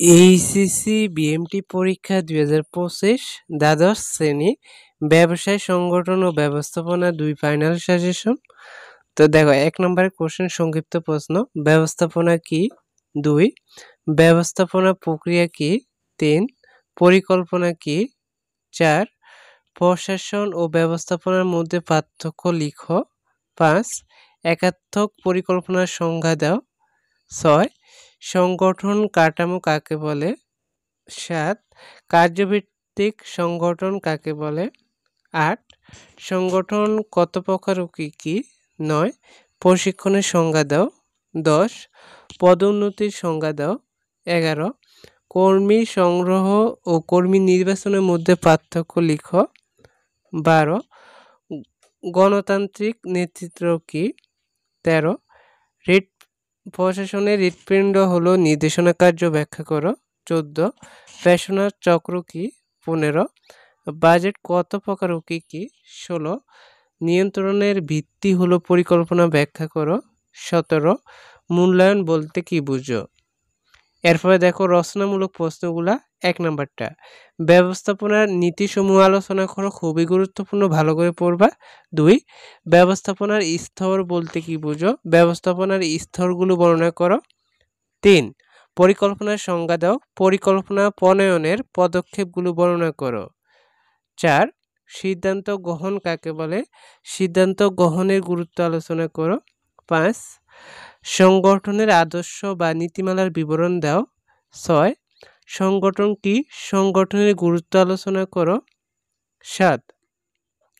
HSC BMT পরীক্ষা ২০২৫ দ্বাদশ শ্রেণী ব্যবসায় সংগঠন ও ব্যবস্থাপনা ২ ফাইনাল সাজেশন। তো দেখো ১ নম্বরের কোশ্চেন সংক্ষিপ্ত প্রশ্ন, ব্যবস্থাপনা কি? ২ ব্যবস্থাপনা প্রক্রিয়া কি? ৩ পরিকল্পনা কি? ৪ প্রশাসন ও ব্যবস্থাপনার মধ্যে পার্থক্য লিখো। ৫ একাত্মক পরিকল্পনার সংজ্ঞা দাও। ৬ সংগঠন কাঠামো কাকে বলে? ৭ কার্যভিত্তিক সংগঠন কাকে বলে? ৮ সংগঠন কত প্রকার ও কী কী? ৯ প্রশিক্ষণের সংজ্ঞা দাও। ১০ পদোন্নতির সংজ্ঞা দাও। ১১ কর্মী সংগ্রহ ও কর্মী নির্বাচনের মধ্যে পার্থক্য লিখো। ১২ গণতান্ত্রিক নেতৃত্ব কী? ১৩ রিট প্রশাসনের হৃৎপিণ্ড হলো নির্দেশনা কার্য ব্যাখ্যা করো। ১৪ পেশনার চক্র কি? ১৫ বাজেট কত প্রকার ও কী কী? ১৬ নিয়ন্ত্রণের ভিত্তি হলো পরিকল্পনা ব্যাখ্যা করো। ১৭ মূল্যায়ন বলতে কি বুঝো? এরপরে দেখো রচনামূলক প্রশ্নগুলা। ১ নাম্বারটা ব্যবস্থাপনার নীতিসমূহ আলোচনা করো, খুবই গুরুত্বপূর্ণ, ভালো করে পড়বা। ২ ব্যবস্থাপনার স্তর বলতে কি বুঝো? ব্যবস্থাপনার স্তরগুলো বর্ণনা করো। ৩ পরিকল্পনার সংজ্ঞা দাও, পরিকল্পনা প্রণয়নের পদক্ষেপগুলো বর্ণনা করো। ৪ সিদ্ধান্ত গ্রহণ কাকে বলে? সিদ্ধান্ত গ্রহণের গুরুত্ব আলোচনা করো। ৫ সংগঠনের আদর্শ বা নীতিমালার বিবরণ দাও। ৬ সংগঠন কি? সংগঠনের গুরুত্ব আলোচনা করো। ৭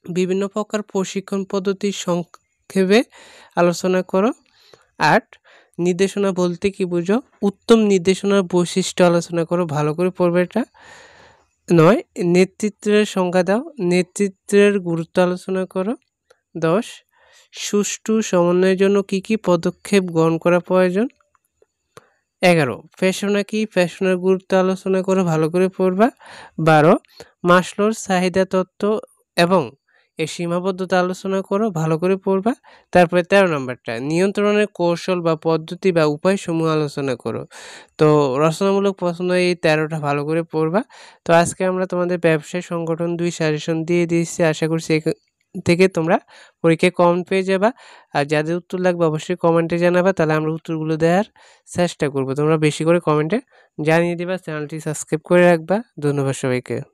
বিভিন্ন প্রকার প্রশিক্ষণ পদ্ধতি সংক্ষেপে আলোচনা করো। ৮ নির্দেশনা বলতে কি বুঝো? উত্তম নির্দেশনার বৈশিষ্ট্য আলোচনা করো, ভালো করে পড়বে এটা। ৯ নেতৃত্বের সংজ্ঞা দাও, নেতৃত্বের গুরুত্ব আলোচনা করো। ১০ সুষ্ঠু সমন্বয়ের জন্য কী কী পদক্ষেপ গ্রহণ করা প্রয়োজন। ১১ পেশনা কি? পেশনার গুরুত্ব আলোচনা করো, ভালো করে পড়বা। ১২ মাসলোর চাহিদা তত্ত্ব এবং এর সীমাবদ্ধতা আলোচনা করো, ভালো করে পড়বা। তারপরে ১৩ নম্বরটা নিয়ন্ত্রণের কৌশল বা পদ্ধতি বা উপায়সমূহ আলোচনা করো। তো রচনামূলক প্রশ্ন এই ১৩টা ভালো করে পড়বা। তো আজকে আমরা তোমাদের ব্যবসায় সংগঠন ২ সাজেশন দিয়ে দিয়েছি। আশা করছি থেকে তোমরা পরীক্ষায় কমেন্ট পেয়ে যাবা। আর যাদের উত্তর লাগবে অবশ্যই কমেন্টে জানাবা, তাহলে আমরা উত্তরগুলো দেওয়ার চেষ্টা করব। তোমরা বেশি করে কমেন্টে জানিয়ে দিবা, চ্যানেলটি সাবস্ক্রাইব করে রাখবা। ধন্যবাদ সবাইকে।